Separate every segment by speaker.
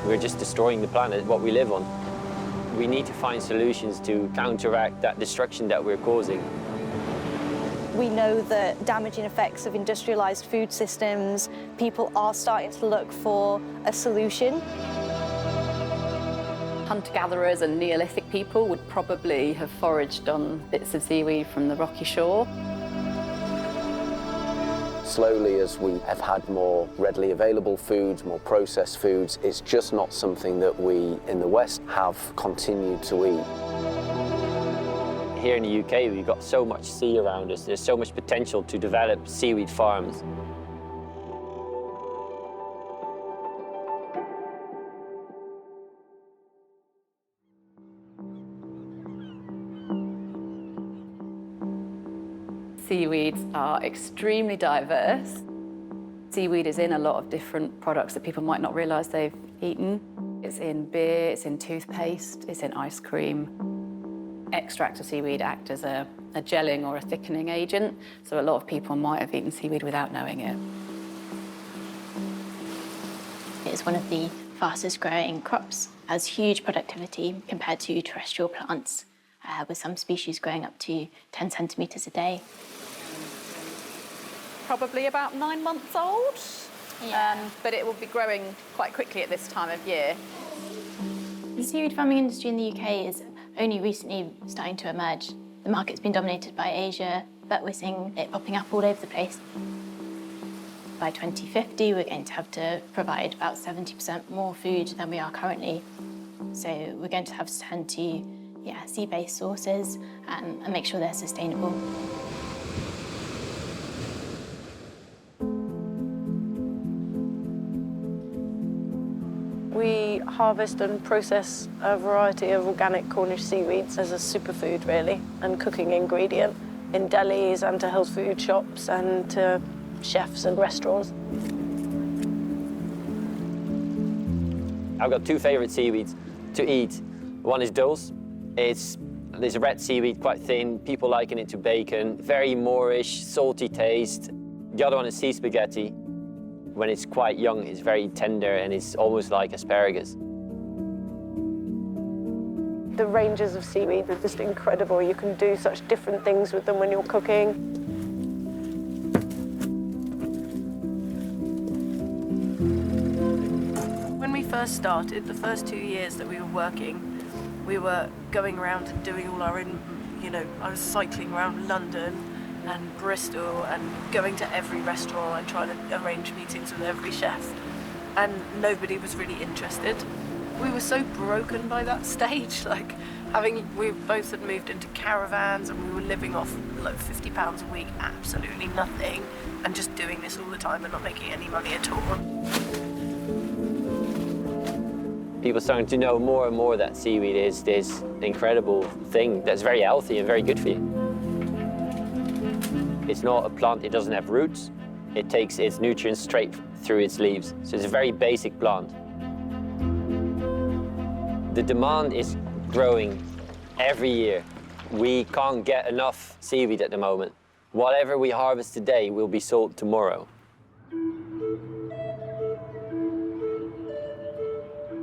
Speaker 1: We're just destroying the planet, what we live on. We need to find solutions to counteract that destruction that we're causing.
Speaker 2: We know the damaging effects of industrialised food systems. People are starting to look for a solution.
Speaker 3: Hunter-gatherers and Neolithic people would probably have foraged on bits of seaweed from the rocky shore.
Speaker 4: Slowly, as we have had more readily available foods, more processed foods, it's just not something that we in the West have continued to eat.
Speaker 1: Here in the UK, we've got so much sea around us. There's so much potential to develop seaweed farms.
Speaker 3: Seaweeds are extremely diverse. Seaweed is in a lot of different products that people might not realise they've eaten. It's in beer, it's in toothpaste, it's in ice cream. Extracts of seaweed act as a gelling or a thickening agent, so a lot of people might have eaten seaweed without knowing it.
Speaker 5: It's one of the fastest growing crops, has huge productivity compared to terrestrial plants, with some species growing up to 10 centimetres a day.
Speaker 3: Probably about 9 months old,
Speaker 5: Yeah.
Speaker 3: but it will be growing quite quickly at this time of year.
Speaker 5: The seaweed farming industry in the UK is only recently starting to emerge. The market's been dominated by Asia, but we're seeing it popping up all over the place. By 2050, we're going to have to provide about 70% more food than we are currently. So we're going to have to turn to sea-based sources and make sure they're sustainable.
Speaker 6: We harvest and process a variety of organic Cornish seaweeds as a superfood, really, and cooking ingredient in delis and to health food shops and to chefs and restaurants.
Speaker 1: I've got two favourite seaweeds to eat. One is dulse. There's a red seaweed, quite thin. People liken it to bacon. Very moorish, salty taste. The other one is sea spaghetti. When it's quite young, it's very tender and it's almost like asparagus.
Speaker 6: The ranges of seaweed are just incredible. You can do such different things with them when you're cooking. When we first started, the first 2 years that we were working, we were going around and doing all our I was cycling around London and Bristol and going to every restaurant and trying to arrange meetings with every chef. And nobody was really interested. We were so broken by that stage, we both had moved into caravans and we were living off like £50 a week, absolutely nothing, and just doing this all the time and not making any money at all.
Speaker 1: People are starting to know more and more that seaweed is this incredible thing that's very healthy and very good for you. It's not a plant, it doesn't have roots. It takes its nutrients straight through its leaves. So it's a very basic plant. The demand is growing every year. We can't get enough seaweed at the moment. Whatever we harvest today will be sold tomorrow.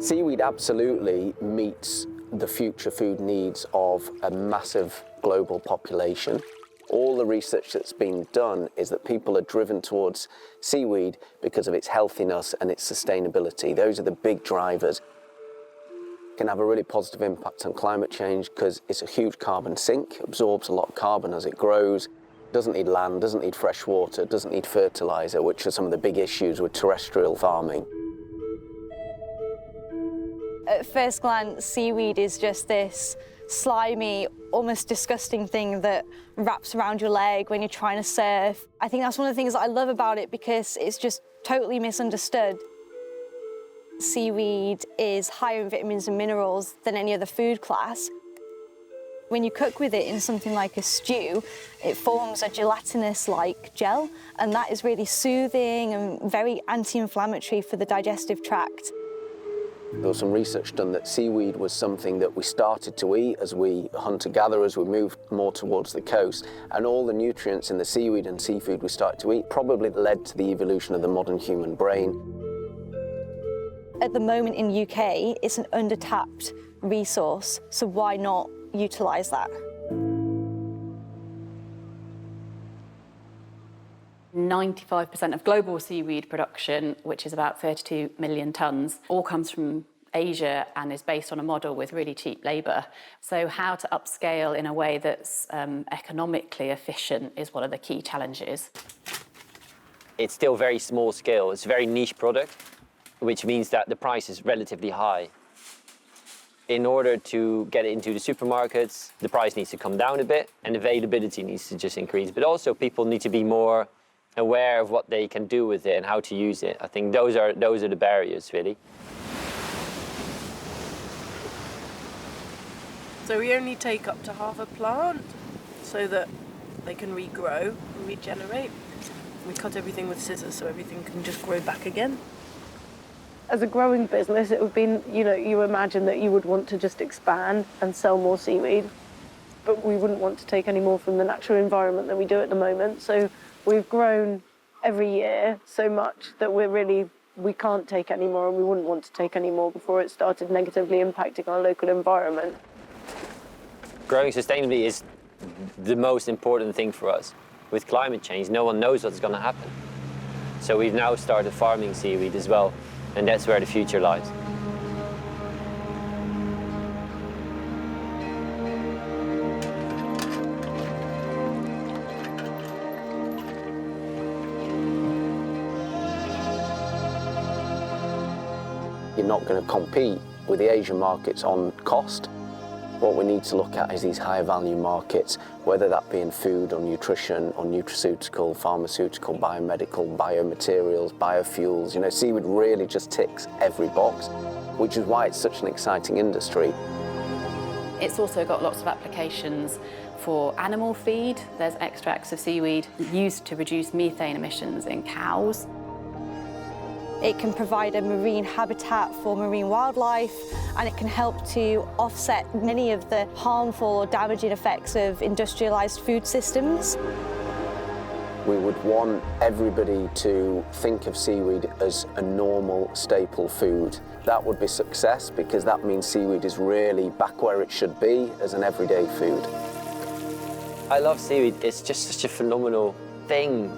Speaker 4: Seaweed absolutely meets the future food needs of a massive global population. All the research that's been done is that people are driven towards seaweed because of its healthiness and its sustainability. Those are the big drivers. It can have a really positive impact on climate change because it's a huge carbon sink, absorbs a lot of carbon as it grows, doesn't need land, doesn't need fresh water, doesn't need fertilizer, which are some of the big issues with terrestrial farming.
Speaker 2: At first glance, seaweed is just this slimy, almost disgusting thing that wraps around your leg when you're trying to surf. I think that's one of the things that I love about it because it's just totally misunderstood. Seaweed is higher in vitamins and minerals than any other food class. When you cook with it in something like a stew, it forms a gelatinous-like gel, and that is really soothing and very anti-inflammatory for the digestive tract.
Speaker 4: There was some research done that seaweed was something that we started to eat as we hunter-gatherers, we moved more towards the coast, and all the nutrients in the seaweed and seafood we started to eat probably led to the evolution of the modern human brain.
Speaker 2: At the moment in UK, it's an undertapped resource, so why not utilise that?
Speaker 3: 95% of global seaweed production, which is about 32 million tonnes, all comes from Asia and is based on a model with really cheap labour. So how to upscale in a way that's economically efficient is one of the key challenges.
Speaker 1: It's still very small scale. It's a very niche product, which means that the price is relatively high. In order to get it into the supermarkets, the price needs to come down a bit and availability needs to just increase. But also people need to be more aware of what they can do with it and how to use it. I think those are the barriers, really.
Speaker 6: So we only take up to half a plant so that they can regrow and regenerate. We cut everything with scissors so everything can just grow back again.
Speaker 7: As a growing business, it would be, you imagine that you would want to just expand and sell more seaweed, but we wouldn't want to take any more from the natural environment than we do at the moment. So we've grown every year so much that we can't take any more, and we wouldn't want to take any more before it started negatively impacting our local environment.
Speaker 1: Growing sustainably is the most important thing for us. With climate change, no one knows what's going to happen. So we've now started farming seaweed as well, and that's where the future lies.
Speaker 4: You're not going to compete with the Asian markets on cost. What we need to look at is these higher value markets, whether that be in food or nutrition or nutraceutical, pharmaceutical, biomedical, biomaterials, biofuels. Seaweed really just ticks every box, which is why it's such an exciting industry.
Speaker 3: It's also got lots of applications for animal feed. There's extracts of seaweed used to reduce methane emissions in cows.
Speaker 2: It can provide a marine habitat for marine wildlife, and it can help to offset many of the harmful or damaging effects of industrialised food systems.
Speaker 4: We would want everybody to think of seaweed as a normal staple food. That would be success, because that means seaweed is really back where it should be as an everyday food.
Speaker 1: I love seaweed. It's just such a phenomenal thing.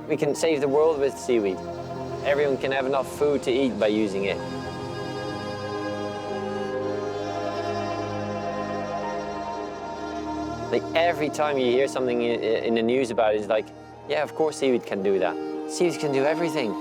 Speaker 1: We can save the world with seaweed. Everyone can have enough food to eat by using it. Like every time you hear something in the news about it, it's like, yeah, of course seaweed can do that. Seaweed can do everything.